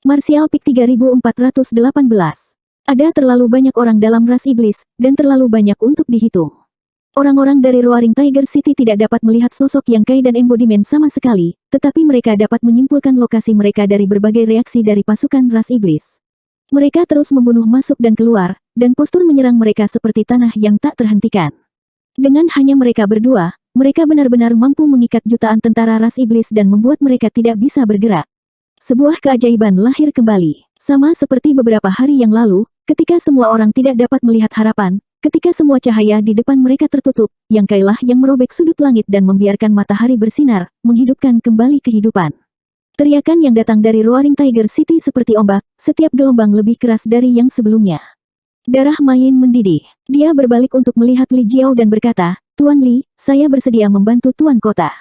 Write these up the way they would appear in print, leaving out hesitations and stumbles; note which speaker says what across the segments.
Speaker 1: Martial Peak 3418. Ada terlalu banyak orang dalam ras iblis, dan terlalu banyak untuk dihitung. Orang-orang dari Roaring Tiger City tidak dapat melihat sosok Yang Kai dan embodimen sama sekali, tetapi mereka dapat menyimpulkan lokasi mereka dari berbagai reaksi dari pasukan ras iblis. Mereka terus membunuh masuk dan keluar, dan postur menyerang mereka seperti tanah yang tak terhentikan. Dengan hanya mereka berdua, mereka benar-benar mampu mengikat jutaan tentara ras iblis dan membuat mereka tidak bisa bergerak. Sebuah keajaiban lahir kembali. Sama seperti beberapa hari yang lalu, ketika semua orang tidak dapat melihat harapan, ketika semua cahaya di depan mereka tertutup, Yang Kai lah yang merobek sudut langit dan membiarkan matahari bersinar, menghidupkan kembali kehidupan. Teriakan yang datang dari Roaring Tiger City seperti ombak, setiap gelombang lebih keras dari yang sebelumnya. Darah Mayin mendidih. Dia berbalik untuk melihat Li Jiao dan berkata, "Tuan Li, saya bersedia membantu Tuan Kota."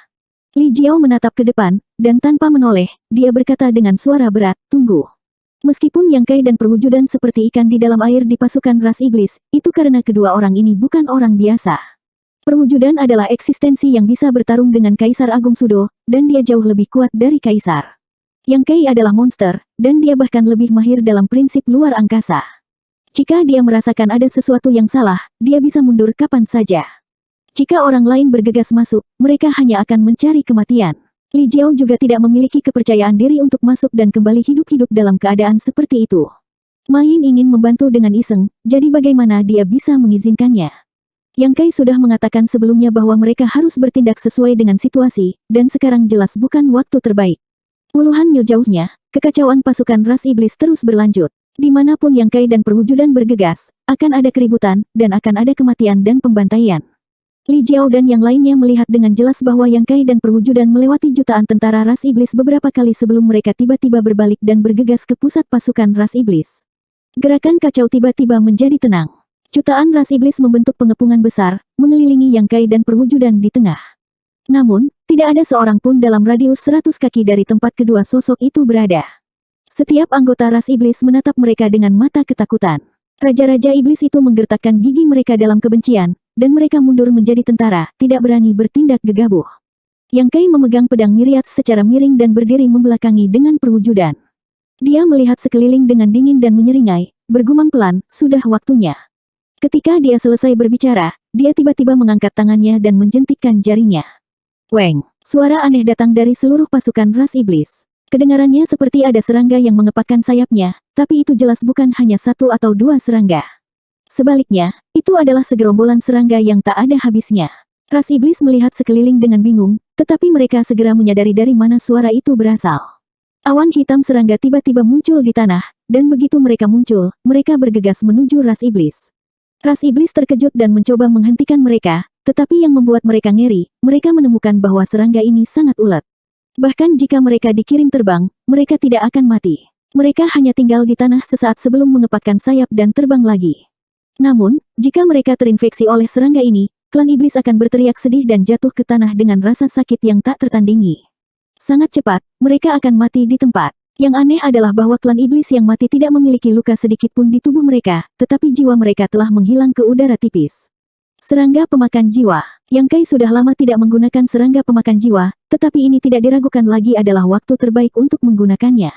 Speaker 1: Li Jiao menatap ke depan, dan tanpa menoleh, dia berkata dengan suara berat, "Tunggu." Meskipun Yang Kai dan perwujudan seperti ikan di dalam air di pasukan ras iblis, itu karena kedua orang ini bukan orang biasa. Perwujudan adalah eksistensi yang bisa bertarung dengan Kaisar Agung Sudo, dan dia jauh lebih kuat dari Kaisar. Yang Kai adalah monster, dan dia bahkan lebih mahir dalam prinsip luar angkasa. Jika dia merasakan ada sesuatu yang salah, dia bisa mundur kapan saja. Jika orang lain bergegas masuk, mereka hanya akan mencari kematian. Li Jiao juga tidak memiliki kepercayaan diri untuk masuk dan kembali hidup-hidup dalam keadaan seperti itu. Mayin ingin membantu dengan iseng, jadi bagaimana dia bisa mengizinkannya? Yang Kai sudah mengatakan sebelumnya bahwa mereka harus bertindak sesuai dengan situasi, dan sekarang jelas bukan waktu terbaik. Puluhan mil jauhnya, kekacauan pasukan ras iblis terus berlanjut. Dimanapun Yang Kai dan perwujudan bergegas, akan ada keributan, dan akan ada kematian dan pembantaian. Li Jiao dan yang lainnya melihat dengan jelas bahwa Yang Kai dan perwujudan melewati jutaan tentara ras iblis beberapa kali sebelum mereka tiba-tiba berbalik dan bergegas ke pusat pasukan ras iblis. Gerakan kacau tiba-tiba menjadi tenang. Jutaan ras iblis membentuk pengepungan besar, mengelilingi Yang Kai dan perwujudan di tengah. Namun, tidak ada seorang pun dalam radius 100 kaki dari tempat kedua sosok itu berada. Setiap anggota ras iblis menatap mereka dengan mata ketakutan. Raja-raja iblis itu menggertakkan gigi mereka dalam kebencian, dan mereka mundur menjadi tentara, tidak berani bertindak gegabah. Yang Kai memegang pedang Miriat secara miring dan berdiri membelakangi dengan perwujudan. Dia melihat sekeliling dengan dingin dan menyeringai, bergumam pelan, "Sudah waktunya." Ketika dia selesai berbicara, dia tiba-tiba mengangkat tangannya dan menjentikkan jarinya. Weng! Suara aneh datang dari seluruh pasukan ras iblis. Kedengarannya seperti ada serangga yang mengepakkan sayapnya, tapi itu jelas bukan hanya satu atau dua serangga. Sebaliknya, itu adalah segerombolan serangga yang tak ada habisnya. Ras iblis melihat sekeliling dengan bingung, tetapi mereka segera menyadari dari mana suara itu berasal. Awan hitam serangga tiba-tiba muncul di tanah, dan begitu mereka muncul, mereka bergegas menuju ras iblis. Ras iblis terkejut dan mencoba menghentikan mereka, tetapi yang membuat mereka ngeri, mereka menemukan bahwa serangga ini sangat ulet. Bahkan jika mereka dikirim terbang, mereka tidak akan mati. Mereka hanya tinggal di tanah sesaat sebelum mengepakkan sayap dan terbang lagi. Namun, jika mereka terinfeksi oleh serangga ini, klan iblis akan berteriak sedih dan jatuh ke tanah dengan rasa sakit yang tak tertandingi. Sangat cepat, mereka akan mati di tempat. Yang aneh adalah bahwa klan iblis yang mati tidak memiliki luka sedikit pun di tubuh mereka, tetapi jiwa mereka telah menghilang ke udara tipis. Serangga pemakan jiwa. Yang Kai sudah lama tidak menggunakan serangga pemakan jiwa, tetapi ini tidak diragukan lagi adalah waktu terbaik untuk menggunakannya.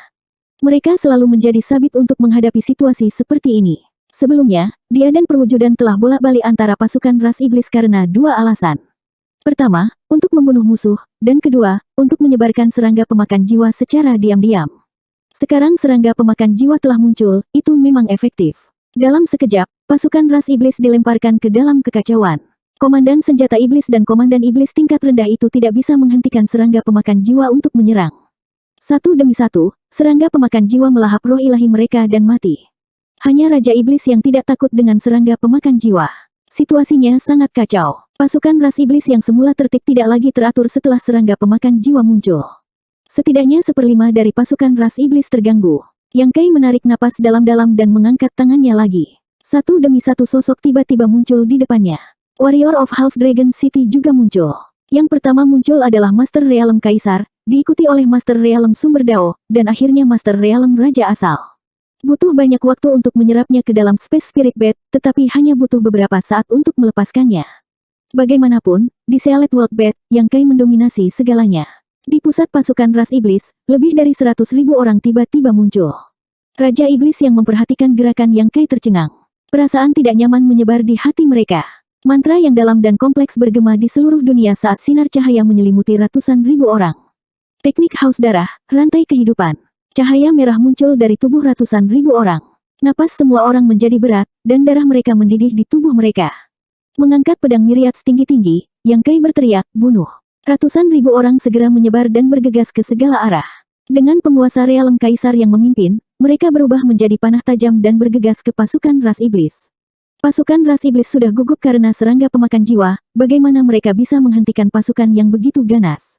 Speaker 1: Mereka selalu menjadi sabit untuk menghadapi situasi seperti ini. Sebelumnya, dia dan perwujudan telah bolak-balik antara pasukan ras iblis karena dua alasan. Pertama, untuk membunuh musuh, dan kedua, untuk menyebarkan serangga pemakan jiwa secara diam-diam. Sekarang serangga pemakan jiwa telah muncul, itu memang efektif. Dalam sekejap, pasukan ras iblis dilemparkan ke dalam kekacauan. Komandan senjata iblis dan komandan iblis tingkat rendah itu tidak bisa menghentikan serangga pemakan jiwa untuk menyerang. Satu demi satu, serangga pemakan jiwa melahap roh ilahi mereka dan mati. Hanya Raja Iblis yang tidak takut dengan serangga pemakan jiwa. Situasinya sangat kacau. Pasukan ras iblis yang semula tertib tidak lagi teratur setelah serangga pemakan jiwa muncul. Setidaknya 1/5 dari pasukan ras iblis terganggu. Yang Kai menarik napas dalam-dalam dan mengangkat tangannya lagi. Satu demi satu sosok tiba-tiba muncul di depannya. Warrior of Half Dragon City juga muncul. Yang pertama muncul adalah Master Realm Kaisar, diikuti oleh Master Realm Sumber Dao, dan akhirnya Master Realm Raja Asal. Butuh banyak waktu untuk menyerapnya ke dalam Space Spirit Bed, tetapi hanya butuh beberapa saat untuk melepaskannya. Bagaimanapun, di Sealet World Bed, Yang Kai mendominasi segalanya. Di pusat pasukan ras iblis, lebih dari 100.000 orang tiba-tiba muncul. Raja Iblis yang memperhatikan gerakan Yang Kai tercengang. Perasaan tidak nyaman menyebar di hati mereka. Mantra yang dalam dan kompleks bergema di seluruh dunia saat sinar cahaya menyelimuti ratusan ribu orang. Teknik haus darah, rantai kehidupan. Cahaya merah muncul dari tubuh ratusan ribu orang. Napas semua orang menjadi berat, dan darah mereka mendidih di tubuh mereka. Mengangkat pedang miriat setinggi-tinggi, Yang Kai berteriak, bunuh. Ratusan ribu orang segera menyebar dan bergegas ke segala arah. Dengan penguasa realem kaisar yang memimpin, mereka berubah menjadi panah tajam dan bergegas ke pasukan ras iblis. Pasukan ras iblis sudah gugup karena serangga pemakan jiwa, bagaimana mereka bisa menghentikan pasukan yang begitu ganas.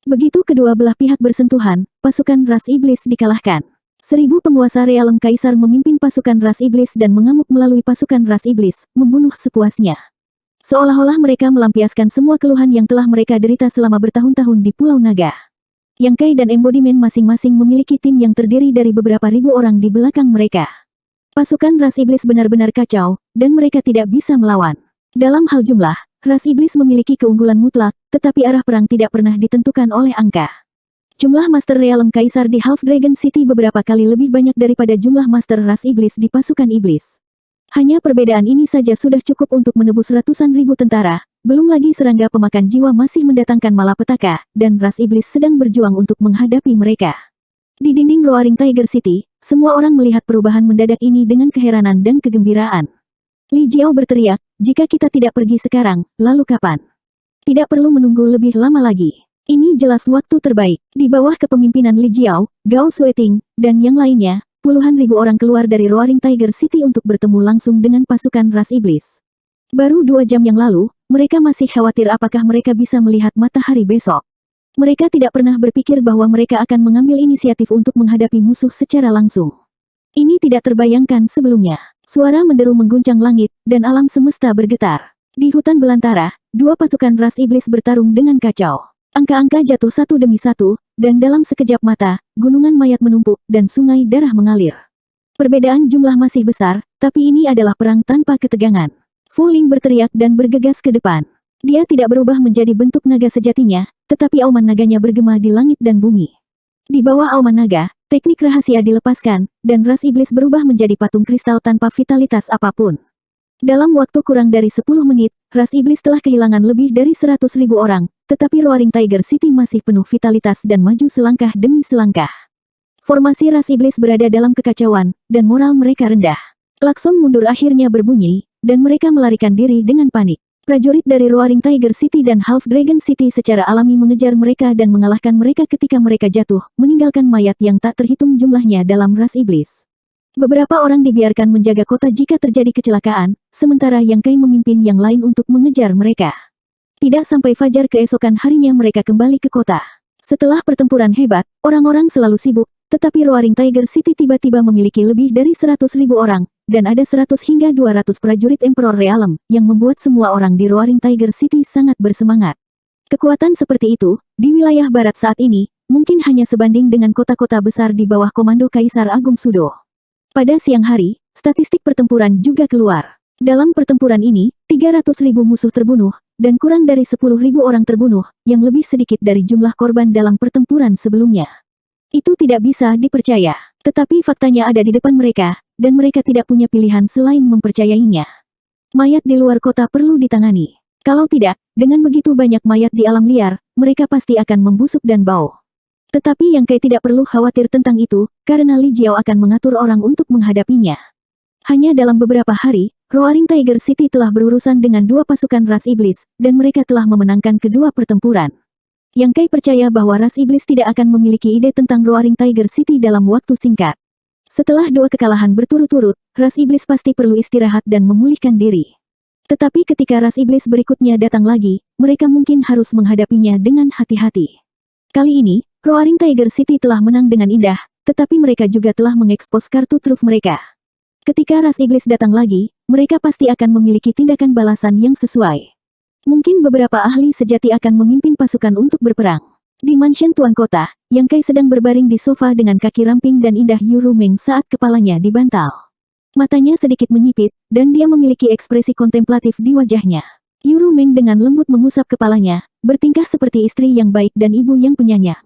Speaker 1: Begitu kedua belah pihak bersentuhan, pasukan ras iblis dikalahkan. 1000 penguasa realem kaisar memimpin pasukan ras iblis dan mengamuk melalui pasukan ras iblis, membunuh sepuasnya. Seolah-olah mereka melampiaskan semua keluhan yang telah mereka derita selama bertahun-tahun di Pulau Naga. Yang Kai dan Embodimen masing-masing memiliki tim yang terdiri dari beberapa ribu orang di belakang mereka. Pasukan ras iblis benar-benar kacau, dan mereka tidak bisa melawan. Dalam hal jumlah, ras iblis memiliki keunggulan mutlak, tetapi arah perang tidak pernah ditentukan oleh angka. Jumlah Master Realem Kaisar di Half Dragon City beberapa kali lebih banyak daripada jumlah Master ras iblis di pasukan iblis. Hanya perbedaan ini saja sudah cukup untuk menebus ratusan ribu tentara. Belum lagi serangga pemakan jiwa masih mendatangkan malapetaka, dan ras iblis sedang berjuang untuk menghadapi mereka. Di dinding Roaring Tiger City, semua orang melihat perubahan mendadak ini dengan keheranan dan kegembiraan. Li Jiao berteriak, jika kita tidak pergi sekarang, lalu kapan? Tidak perlu menunggu lebih lama lagi. Ini jelas waktu terbaik. Di bawah kepemimpinan Li Jiao, Gao Sueting, dan yang lainnya, puluhan ribu orang keluar dari Roaring Tiger City untuk bertemu langsung dengan pasukan ras iblis. Baru 2 jam yang lalu, mereka masih khawatir apakah mereka bisa melihat matahari besok. Mereka tidak pernah berpikir bahwa mereka akan mengambil inisiatif untuk menghadapi musuh secara langsung. Ini tidak terbayangkan sebelumnya. Suara menderu mengguncang langit, dan alam semesta bergetar. Di hutan belantara, 2 pasukan ras iblis bertarung dengan kacau. Angka-angka jatuh satu demi satu, dan dalam sekejap mata, gunungan mayat menumpuk, dan sungai darah mengalir. Perbedaan jumlah masih besar, tapi ini adalah perang tanpa ketegangan. Fu Ling berteriak dan bergegas ke depan. Dia tidak berubah menjadi bentuk naga sejatinya, tetapi auman naganya bergema di langit dan bumi. Di bawah auman naga, teknik rahasia dilepaskan, dan ras iblis berubah menjadi patung kristal tanpa vitalitas apapun. Dalam waktu kurang dari 10 menit, ras iblis telah kehilangan lebih dari 100.000 orang, tetapi Roaring Tiger City masih penuh vitalitas dan maju selangkah demi selangkah. Formasi ras iblis berada dalam kekacauan, dan moral mereka rendah. Klakson mundur akhirnya berbunyi, dan mereka melarikan diri dengan panik. Prajurit dari Roaring Tiger City dan Half Dragon City secara alami mengejar mereka dan mengalahkan mereka ketika mereka jatuh, meninggalkan mayat yang tak terhitung jumlahnya dalam ras iblis. Beberapa orang dibiarkan menjaga kota jika terjadi kecelakaan, sementara Yang Kai memimpin yang lain untuk mengejar mereka. Tidak sampai fajar keesokan harinya mereka kembali ke kota. Setelah pertempuran hebat, orang-orang selalu sibuk, tetapi Roaring Tiger City tiba-tiba memiliki lebih dari 100.000 orang, dan ada 100 hingga 200 prajurit Emperor Realem, yang membuat semua orang di Roaring Tiger City sangat bersemangat. Kekuatan seperti itu, di wilayah barat saat ini, mungkin hanya sebanding dengan kota-kota besar di bawah komando Kaisar Agung Sudo. Pada siang hari, statistik pertempuran juga keluar. Dalam pertempuran ini, 300.000 musuh terbunuh, dan kurang dari 10.000 orang terbunuh, yang lebih sedikit dari jumlah korban dalam pertempuran sebelumnya. Itu tidak bisa dipercaya. Tetapi faktanya ada di depan mereka, dan mereka tidak punya pilihan selain mempercayainya. Mayat di luar kota perlu ditangani. Kalau tidak, dengan begitu banyak mayat di alam liar, mereka pasti akan membusuk dan bau. Tetapi Yang Kai tidak perlu khawatir tentang itu, karena Li Jiao akan mengatur orang untuk menghadapinya. Hanya dalam beberapa hari, Roaring Tiger City telah berurusan dengan 2 pasukan ras iblis, dan mereka telah memenangkan kedua pertempuran. Yang Kai percaya bahwa ras iblis tidak akan memiliki ide tentang Roaring Tiger City dalam waktu singkat. Setelah 2 kekalahan berturut-turut, ras iblis pasti perlu istirahat dan memulihkan diri. Tetapi ketika ras iblis berikutnya datang lagi, mereka mungkin harus menghadapinya dengan hati-hati. Kali ini, Roaring Tiger City telah menang dengan indah, tetapi mereka juga telah mengekspos kartu truf mereka. Ketika ras iblis datang lagi, mereka pasti akan memiliki tindakan balasan yang sesuai. Mungkin beberapa ahli sejati akan memimpin pasukan untuk berperang. Di mansion Tuan Kota, Yang Kai sedang berbaring di sofa dengan kaki ramping dan indah Yu Rumeng saat kepalanya dibantal. Matanya sedikit menyipit, dan dia memiliki ekspresi kontemplatif di wajahnya. Yuru Meng dengan lembut mengusap kepalanya, bertingkah seperti istri yang baik dan ibu yang penyayang.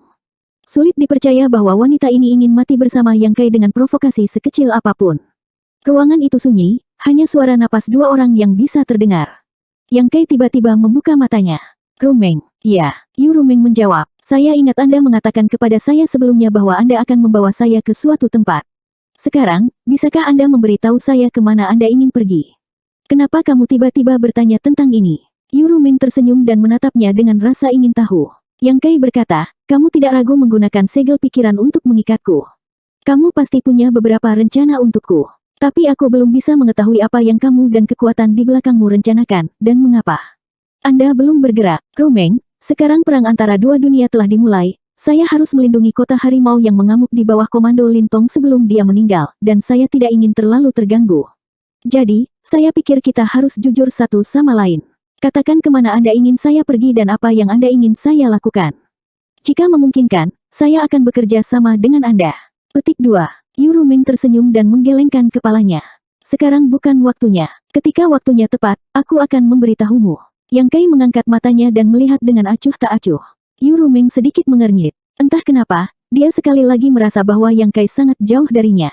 Speaker 1: Sulit dipercaya bahwa wanita ini ingin mati bersama Yang Kai dengan provokasi sekecil apapun. Ruangan itu sunyi, hanya suara napas dua orang yang bisa terdengar. Yang Kai tiba-tiba membuka matanya. Rumeng, ya, Yuru Meng menjawab. Saya ingat Anda mengatakan kepada saya sebelumnya bahwa Anda akan membawa saya ke suatu tempat. Sekarang, bisakah Anda memberitahu saya kemana Anda ingin pergi? Kenapa kamu tiba-tiba bertanya tentang ini? Yuru Meng tersenyum dan menatapnya dengan rasa ingin tahu. Yang Kai berkata, kamu tidak ragu menggunakan segel pikiran untuk mengikatku. Kamu pasti punya beberapa rencana untukku. Tapi aku belum bisa mengetahui apa yang kamu dan kekuatan di belakangmu rencanakan, dan mengapa. Anda belum bergerak, Rumeng. Sekarang perang antara dua dunia telah dimulai. Saya harus melindungi kota harimau yang mengamuk di bawah komando Lintong sebelum dia meninggal, dan saya tidak ingin terlalu terganggu. Jadi, saya pikir kita harus jujur satu sama lain. Katakan kemana Anda ingin saya pergi dan apa yang Anda ingin saya lakukan. Jika memungkinkan, saya akan bekerja sama dengan Anda. Petik 2. Yuru Meng tersenyum dan menggelengkan kepalanya. Sekarang bukan waktunya. Ketika waktunya tepat, aku akan memberitahumu. Yang Kai mengangkat matanya dan melihat dengan acuh tak acuh. Yuru Meng sedikit mengernyit. Entah kenapa, dia sekali lagi merasa bahwa Yang Kai sangat jauh darinya.